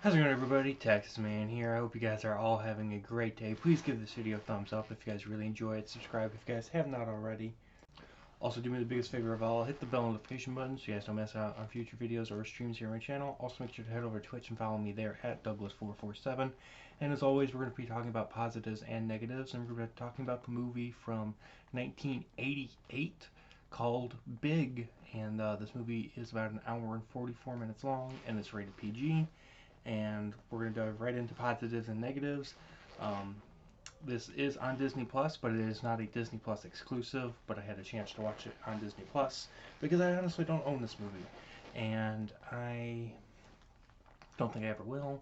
How's it going, everybody? Texas Man here. I hope you guys are all having a great day. Please give this video a thumbs up if you guys really enjoy it. Subscribe if you guys have not already. Also, do me the biggest favor of all, hit the bell notification button so you guys don't miss out on future videos or streams here on my channel. Also, make sure to head over to Twitch and follow me there at Douglas447. And as always, we're going to be talking about positives and negatives, and we're going to be talking about the movie from 1988 called Big. And this movie is about an hour and 44 minutes long, and it's rated PG. And we're going to dive right into positives and negatives. Um, this is on Disney Plus, but it is not a Disney Plus exclusive. But I had a chance to watch it on Disney Plus because I honestly don't own this movie, and I don't think I ever will.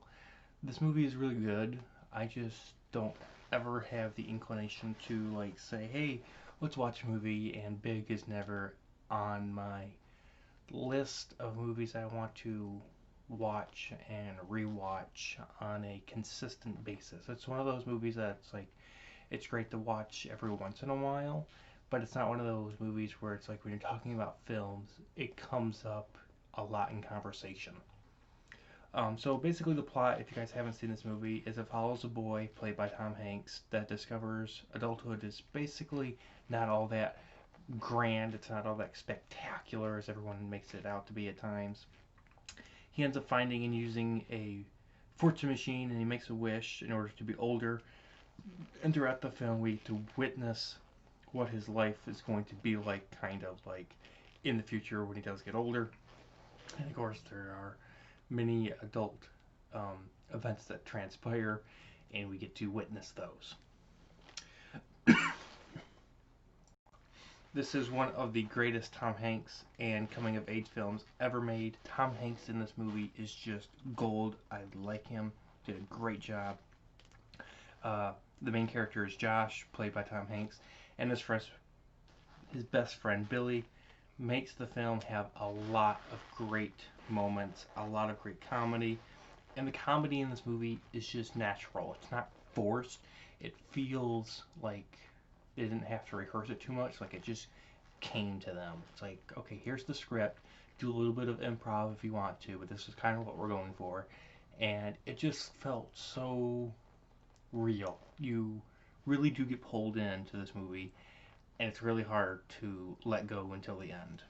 This movie is really good. I just don't ever have the inclination to like say, "Hey, let's watch a movie," and Big is never on my list of movies I want to watch and rewatch on a consistent basis. It's one of those movies that's like it's great to watch every once in a while, but it's not one of those movies where it's like when you're talking about films, it comes up a lot in conversation. So basically, the plot, if you guys haven't seen this movie, is it follows a boy played by Tom Hanks that discovers adulthood is basically not all that grand. It's not all that spectacular as everyone makes it out to be at times. He ends up finding and using a fortune machine, and he makes a wish in order to be older. And throughout the film, we get to witness what his life is going to be like, kind of like in the future when he does get older. And of course, there are many adult events that transpire, and we get to witness those. This is one of the greatest Tom Hanks and coming of age films ever made. Tom Hanks in this movie is just gold. I like him. Did a great job. The main character is Josh, played by Tom Hanks, and his best friend Billy makes the film have a lot of great moments, a lot of great comedy, and the comedy in this movie is just natural. It's not forced. It feels like they didn't have to rehearse it too much. Like it just came to them. It's like, okay, here's the script. Do a little bit of improv if you want to, but this is kind of what we're going for. And it just felt so real. You really do get pulled into this movie, and it's really hard to let go until the end.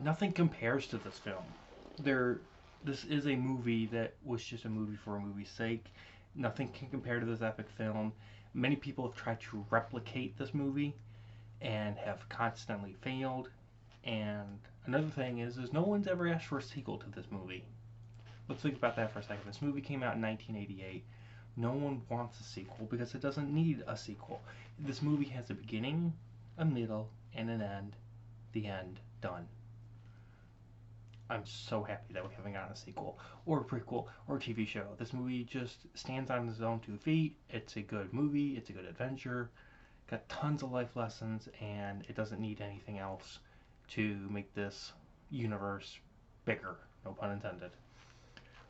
Nothing compares to this film. This is a movie that was just a movie for a movie's sake. Nothing can compare to this epic film. Many people have tried to replicate this movie and have constantly failed. And another thing is no one's ever asked for a sequel to this movie. Let's think about that for a second. This movie came out in 1988. No one wants a sequel because it doesn't need a sequel. This movie has a beginning, a middle, and an end. The end. Done. I'm so happy that we haven't gotten a sequel or a prequel or a TV show. This movie just stands on its own 2 feet. It's a good movie. It's a good adventure. Got tons of life lessons, and it doesn't need anything else to make this universe bigger. No pun intended.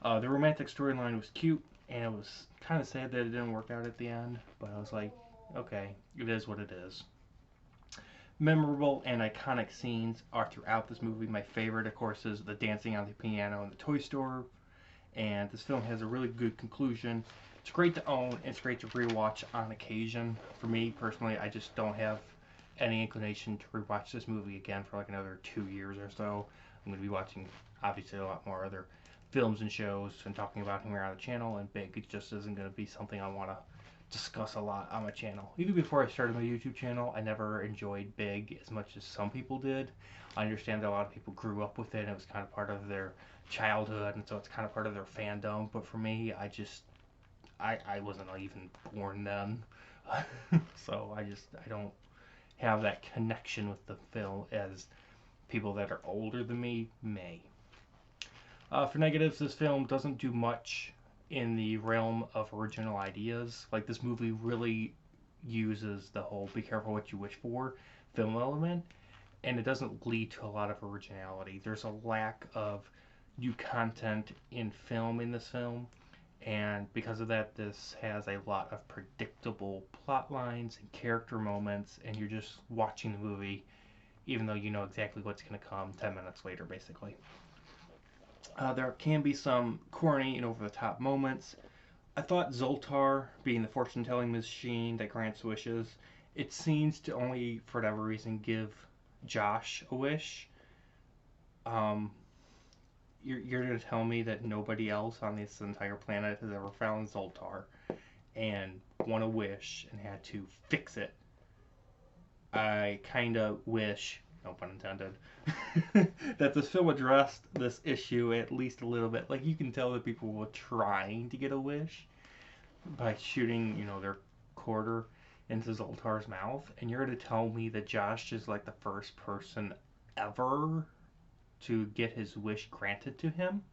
The romantic storyline was cute, and it was kind of sad that it didn't work out at the end, but I was like, okay, it is what it is. Memorable and iconic scenes are throughout this movie. My favorite, of course, is the dancing on the piano in the toy store, and this film has a really good conclusion. It's great to own, and it's great to rewatch on occasion. For me, personally, I just don't have any inclination to rewatch this movie again for like another 2 years or so. I'm going to be watching, obviously, a lot more other films and shows and talking about him here on the channel, and Big it just isn't going to be something I want to discuss a lot on my channel. Even before I started my YouTube channel, I never enjoyed Big as much as some people did. I understand that a lot of people grew up with it and it was kind of part of their childhood, and so it's kind of part of their fandom, but for me, I wasn't even born then. So I don't have that connection with the film as people that are older than me may. For negatives, this film doesn't do much in the realm of original ideas. Like, this movie really uses the whole be careful what you wish for film element, and it doesn't lead to a lot of originality. There's a lack of new content in film in this film, and because of that, this has a lot of predictable plot lines and character moments, and you're just watching the movie even though you know exactly what's going to come 10 minutes later, basically. There can be some corny and over the top moments. I thought Zoltar, being the fortune telling machine that grants wishes, it seems to only, for whatever reason, give Josh a wish. Um, you're going to tell me that nobody else on this entire planet has ever found Zoltar and won a wish and had to fix it. I kind of wish, no pun intended, that this film addressed this issue at least a little bit. Like, you can tell that people were trying to get a wish by shooting, their quarter into Zoltar's mouth, and you're going to tell me that Josh is like the first person ever to get his wish granted to him?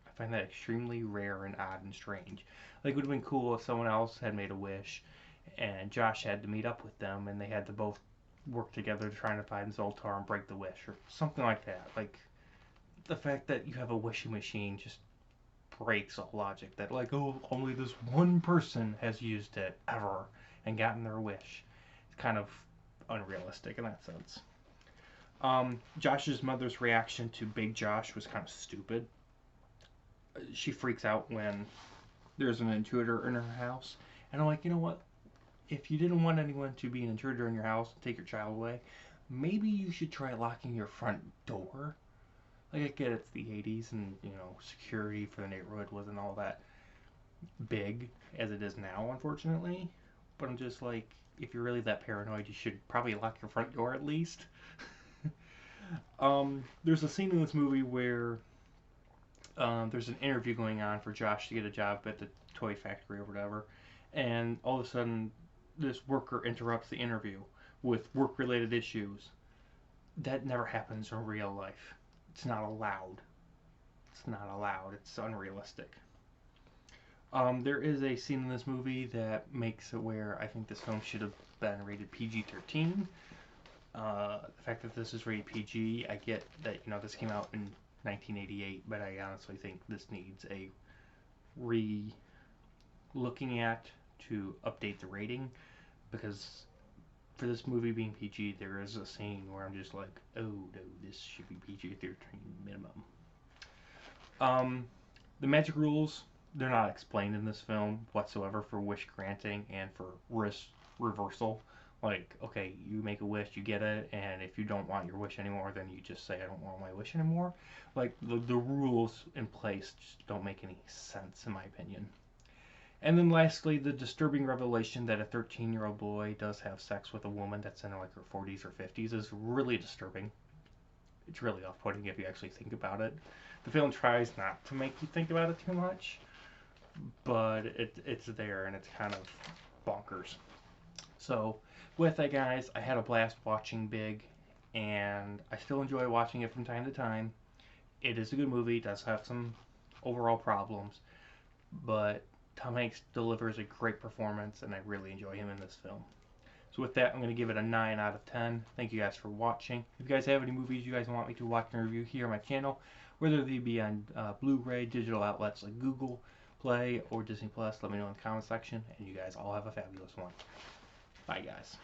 I find that extremely rare and odd and strange. Like, it would have been cool if someone else had made a wish and Josh had to meet up with them and they had to both work together to try to find Zoltar and break the wish or something like that. Like, the fact that you have a wishing machine just breaks all logic. That, like, oh, only this one person has used it ever and gotten their wish. It's kind of unrealistic in that sense. Josh's mother's reaction to Big Josh was kind of stupid. She freaks out when there's an intruder in her house. And I'm like, you know what? If you didn't want anyone to be an intruder in your house and take your child away, maybe you should try locking your front door. Like, I get it's the 80s and, security for the neighborhood wasn't all that big as it is now, unfortunately. But I'm just like, if you're really that paranoid, you should probably lock your front door at least. There's a scene in this movie where there's an interview going on for Josh to get a job at the toy factory or whatever, and all of a sudden, this worker interrupts the interview with work-related issues. That never happens in real life. It's not allowed. It's not allowed. It's unrealistic. There is a scene in this movie that makes it where I think this film should have been rated PG-13. The fact that this is rated PG, I get that this came out in 1988, but I honestly think this needs a looking at to update the rating, because for this movie being PG, there is a scene where I'm just like, oh no, this should be PG-13 minimum. The magic rules, they're not explained in this film whatsoever for wish granting and for risk reversal. Like, okay, you make a wish, you get it, and if you don't want your wish anymore, then you just say, I don't want my wish anymore. Like, the rules in place just don't make any sense, in my opinion. And then lastly, the disturbing revelation that a 13-year-old boy does have sex with a woman that's in like her 40s or 50s is really disturbing. It's really off-putting if you actually think about it. The film tries not to make you think about it too much, but it's there and it's kind of bonkers. So with that, guys, I had a blast watching Big, and I still enjoy watching it from time to time. It is a good movie. It does have some overall problems, but Tom Hanks delivers a great performance, and I really enjoy him in this film. So with that, I'm going to give it a 9 out of 10. Thank you guys for watching. If you guys have any movies you guys want me to watch and review here on my channel, whether they be on Blu-ray, digital outlets like Google Play or Disney Plus, let me know in the comment section. And you guys all have a fabulous one. Bye, guys.